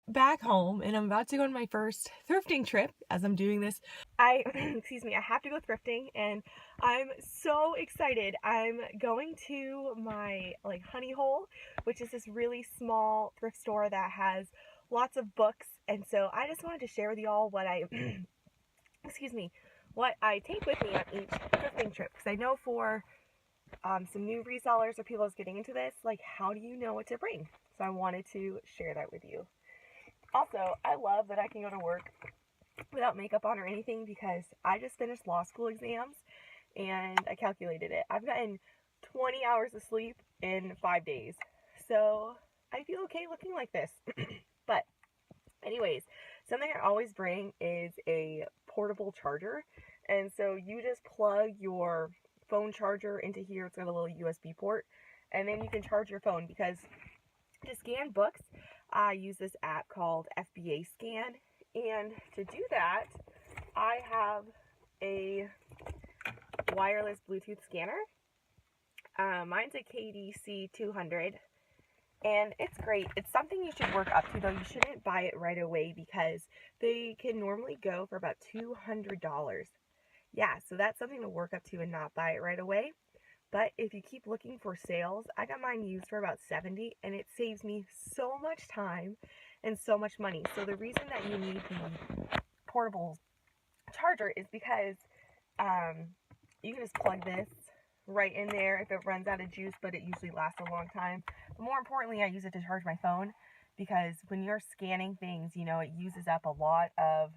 back home and I'm about to go on my first thrifting trip. As I'm doing this, I excuse me, I have to go thrifting and I'm so excited. I'm going to my honey hole, which is this really small thrift store that has lots of books, and so I just wanted to share with y'all what I excuse me, what I take with me on each thrifting trip, because I know for some new resellers or people who's getting into this, like, how do you know what to bring? So I wanted to share that with you. Also, I love that I can go to work without makeup on or anything, because I just finished law school exams and I calculated it. I've gotten 20 hours of sleep in 5 days. So I feel okay looking like this. But anyways, something I always bring is a portable charger. And so you just plug your phone charger into here. It's got a little USB port. And then you can charge your phone, because to scan books, I use this app called FBA Scan. And to do that, I have a wireless Bluetooth scanner. Mine's a KDC 200. And it's great. It's something you should work up to, though. You shouldn't buy it right away because they can normally go for about $200. Yeah, so that's something to work up to and not buy it right away. But if you keep looking for sales, I got mine used for about $70, and it saves me so much time and so much money. So the reason that you need the portable charger is because you can just plug this right in there if it runs out of juice, but it usually lasts a long time. But more importantly, I use it to charge my phone, because when you're scanning things, it uses up a lot of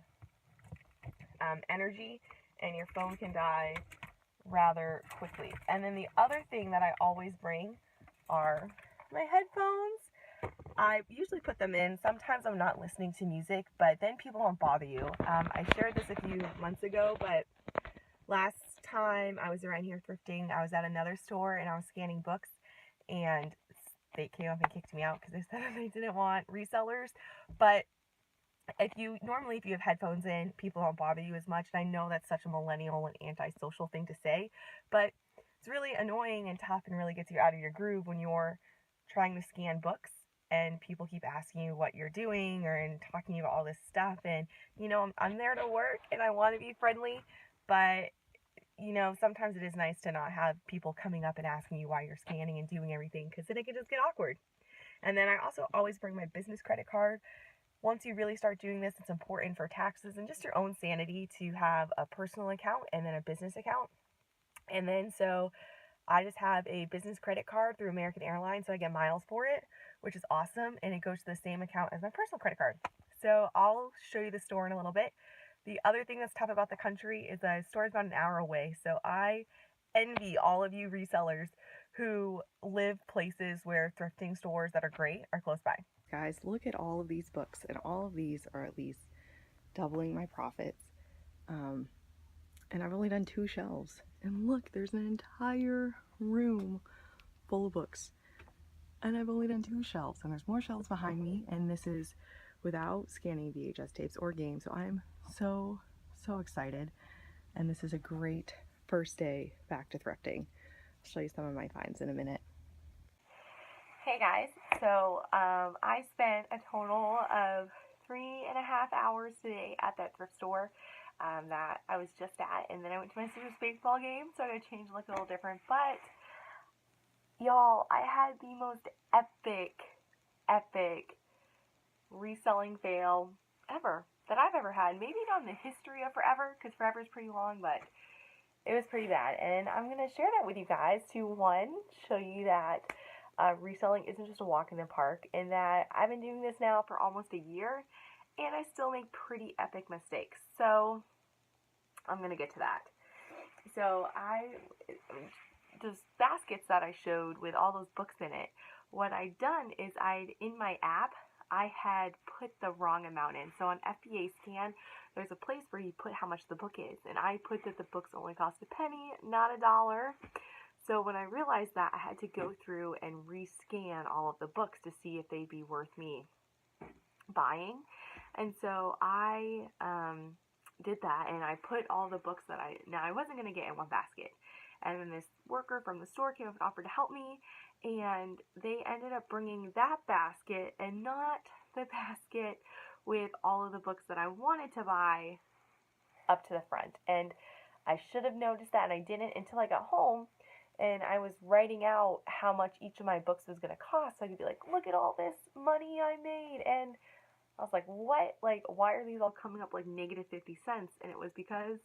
energy, and your phone can die rather quickly. And then the other thing that I always bring are my headphones. I usually put them in. Sometimes I'm not listening to music, but then people won't bother you. I shared this a few months ago, but last time I was around here thrifting, I was at another store and I was scanning books, and they came up and kicked me out because they said they didn't want resellers. But if you have headphones in, people don't bother you as much. And I know that's such a millennial and antisocial thing to say, but it's really annoying and tough and really gets you out of your groove when you're trying to scan books and people keep asking you what you're doing and talking about all this stuff. And I'm there to work and I want to be friendly, but sometimes it is nice to not have people coming up and asking you why you're scanning and doing everything, because then it can just get awkward. And then I also always bring my business credit card. Once you really start doing this, it's important for taxes and just your own sanity to have a personal account and then a business account. And then so I just have a business credit card through American Airlines, so I get miles for it, which is awesome, and it goes to the same account as my personal credit card. So I'll show you the store in a little bit. The other thing that's tough about the country is the store is about an hour away, so I envy all of you resellers who live places where thrifting stores that are great are close by. Guys, look at all of these books, and all of these are at least doubling my profits. And I've only done 2 shelves. And look, there's an entire room full of books. And I've only done 2 shelves, and there's more shelves behind me, and this is without scanning VHS tapes or games. So I'm so excited. And this is a great first day back to thrifting. I'll show you some of my finds in a minute. Hey guys, so I spent a total of 3.5 hours today at that thrift store that I was just at, and then I went to my sister's baseball game, so I gotta change look a little different. But y'all, I had the most epic reselling fail ever that I've ever had. Maybe not in the history of forever, because forever is pretty long, but it was pretty bad, and I'm gonna share that with you guys to, one, show you that reselling isn't just a walk in the park, and that I've been doing this now for almost a year, and I still make pretty epic mistakes. So I'm going to get to that. So those baskets that I showed with all those books in it, what I'd done is in my app, I had put the wrong amount in. So on FBA Scan, there's a place where you put how much the book is, and I put that the books only cost a penny, not $1. So when I realized that, I had to go through and rescan all of the books to see if they'd be worth me buying. And so I did that, and I put all the books that I wasn't going to get in one basket. And then this worker from the store came up and offered to help me, and they ended up bringing that basket and not the basket with all of the books that I wanted to buy up to the front. And I should have noticed that, and I didn't until I got home and I was writing out how much each of my books was going to cost. So I could be like, look at all this money I made. And I was like, what? Like, why are these all coming up like negative 50 cents? And it was because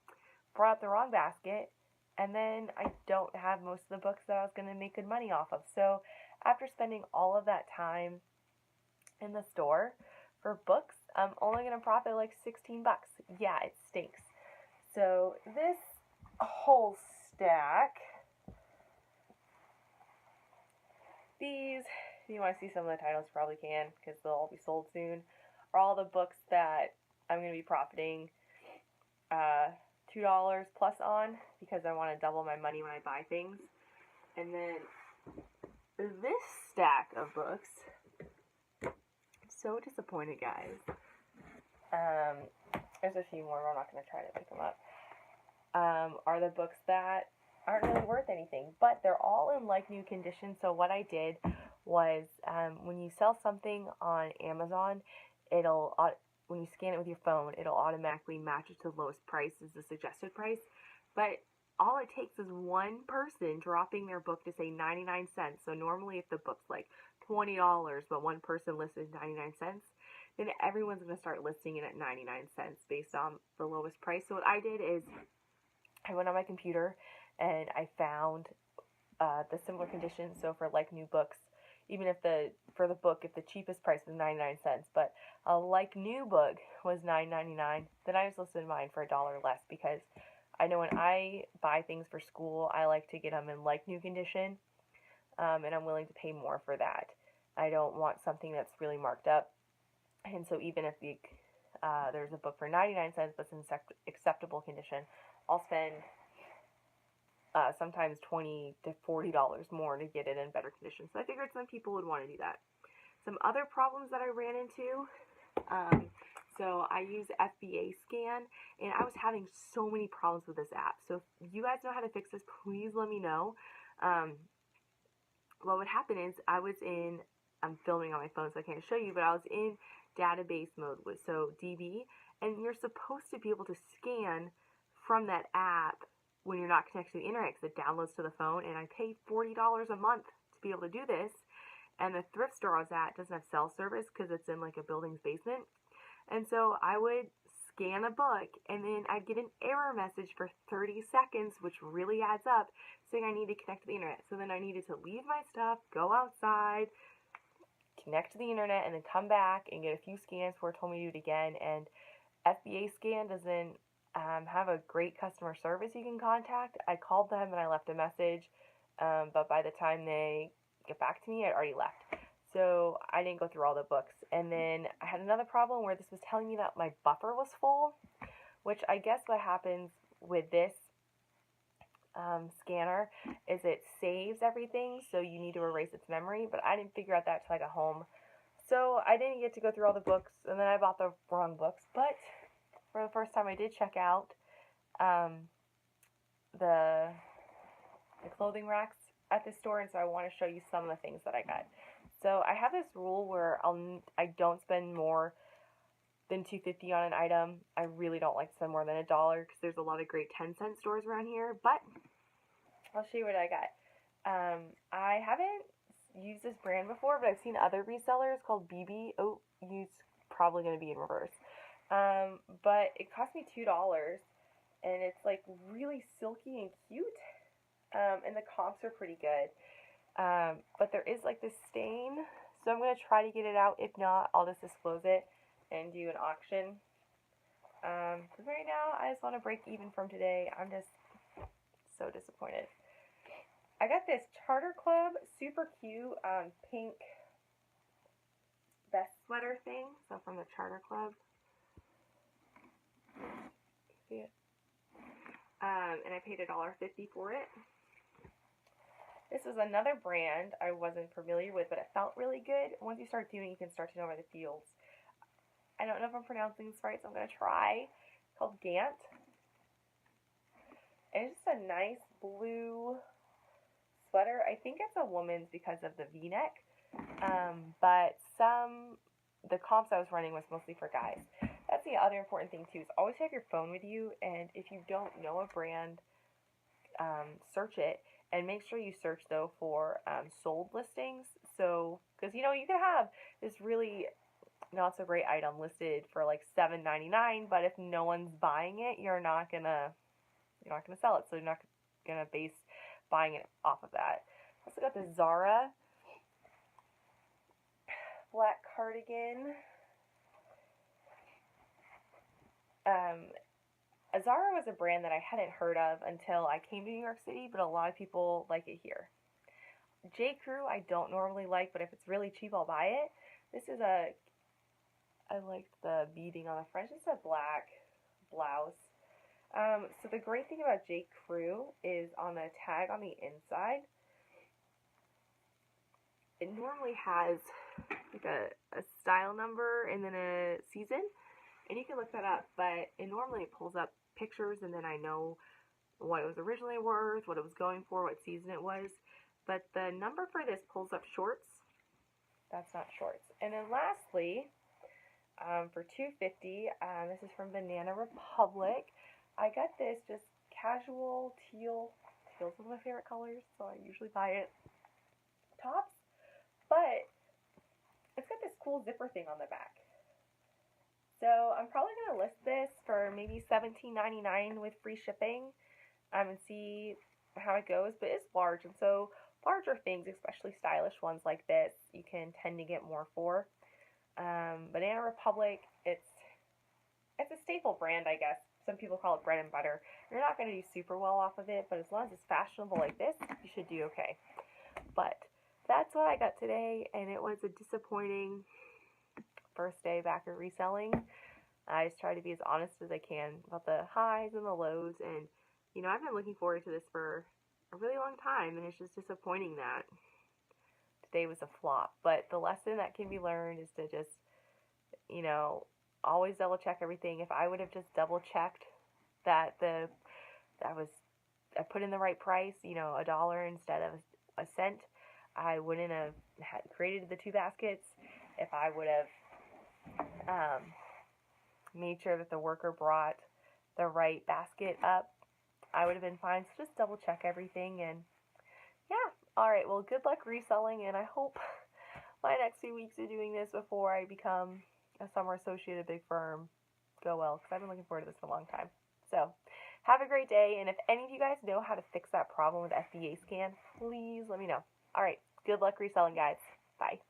I brought the wrong basket. And then I don't have most of the books that I was going to make good money off of. So after spending all of that time in the store for books, I'm only going to profit like 16 bucks. Yeah, it stinks. So this whole stack, these, if you want to see some of the titles, you probably can because they'll all be sold soon, are all the books that I'm going to be profiting $2 plus on because I want to double my money when I buy things. And then this stack of books, I'm so disappointed, guys. There's a few more, but I'm not going to try to pick them up. Are the books that aren't really worth anything, but they're all in like new condition. So what I did was when you sell something on Amazon, it'll when you scan it with your phone, it'll automatically match it to the lowest price as the suggested price. But all it takes is one person dropping their book to say 99 cents. So normally if the book's like $20, but one person listed 99 cents, then everyone's going to start listing it at 99 cents based on the lowest price. So what I did is I went on my computer and I found the similar conditions. So for like new books, even if for the book, if the cheapest price was 99 cents, but a like new book was $9.99, then I just listed mine for $1 less because I know when I buy things for school, I like to get them in like new condition, and I'm willing to pay more for that. I don't want something that's really marked up, and so even if there's a book for 99 cents but it's in acceptable condition, I'll spend sometimes $20 to $40 more to get it in better condition. So I figured some people would want to do that. Some other problems that I ran into, so I use FBA scan, and I was having so many problems with this app. So if you guys know how to fix this, please let me know. What would happen is I'm filming on my phone so I can't show you, but I was in database mode with DB, and you're supposed to be able to scan from that app when you're not connected to the internet because it downloads to the phone, and I paid $40 a month to be able to do this. And the thrift store I was at doesn't have cell service because it's in like a building's basement. And so I would scan a book and then I'd get an error message for 30 seconds, which really adds up, saying I need to connect to the internet. So then I needed to leave my stuff, go outside, connect to the internet, and then come back and get a few scans before it told me to do it again. And FBA scan doesn't have a great customer service you can contact. I called them and I left a message, but by the time they get back to me, I'd already left. So I didn't go through all the books. And then I had another problem where this was telling me that my buffer was full, which I guess what happens with this scanner is it saves everything, so you need to erase its memory, but I didn't figure out that till I got home. So I didn't get to go through all the books, and then I bought the wrong books, but for the first time I did check out the clothing racks at this store, and so I want to show you some of the things that I got. So I have this rule where I don't spend more than $2.50 on an item. I really don't like to spend more than $1 because there's a lot of great 10-cent stores around here, but I'll show you what I got. I haven't used this brand before, but I've seen other resellers called BB. Oh, it's probably going to be in reverse. But it cost me $2, and it's like really silky and cute. And the comps are pretty good. But there is like this stain, so I'm going to try to get it out. If not, I'll just disclose it and do an auction. Because right now, I just want to break even from today. I'm just so disappointed. I got this Charter Club super cute pink vest sweater thing. So from the Charter Club. See it? And I paid $1.50 for it. This was another brand I wasn't familiar with, but it felt really good. Once you start doing it, you can start to know where the feels. I don't know if I'm pronouncing this right, so I'm going to try. It's called Gant. And it's just a nice blue sweater. I think it's a woman's because of the V-neck. But some the comps I was running was mostly for guys. That's the other important thing too, is always have your phone with you, and if you don't know a brand, search it, and make sure you search though for sold listings. So, because you know, you could have this really not so great item listed for like $7.99, but if no one's buying it, you're not gonna sell it. So you're not gonna base buying it off of that. Also got the Zara black cardigan. Zara was a brand that I hadn't heard of until I came to New York City, but a lot of people like it here. J. Crew I don't normally like, but if it's really cheap, I'll buy it. This is I liked the beading on the front. It's a black blouse. So the great thing about J. Crew is on the tag on the inside, it normally has like a style number and then a season, and you can look that up, but it normally pulls up pictures, and then I know what it was originally worth, what it was going for, what season it was. But the number for this pulls up shorts. That's not shorts. And then lastly, for $2.50, this is from Banana Republic. I got this just casual teal. Teal's one of my favorite colors, so I usually buy it. Tops, but it's got this cool zipper thing on the back. So I'm probably going to list this for maybe $17.99 with free shipping, and see how it goes. But it's large, and so larger things, especially stylish ones like this, you can tend to get more for. Banana Republic, it's a staple brand, I guess. Some people call it bread and butter. You're not going to do super well off of it, but as long as it's fashionable like this, you should do okay. But that's what I got today, and it was a disappointing first day back at Reselling. I just try to be as honest as I can about the highs and the lows, and you know, I've been looking forward to this for a really long time, and it's just disappointing that today was a flop. But the lesson that can be learned is to just, you know, always double check everything. If I would have just double checked that I put in the right price, you know, $1 instead of a cent, I wouldn't have created the two baskets. If I would have made sure that the worker brought the right basket up, I would have been fine. So just double check everything, and yeah. Alright, well, good luck reselling, and I hope my next few weeks of doing this before I become a summer associate at a big firm go well, because I've been looking forward to this for a long time. So, have a great day, and if any of you guys know how to fix that problem with FBA scan, please let me know. Alright, good luck reselling, guys. Bye.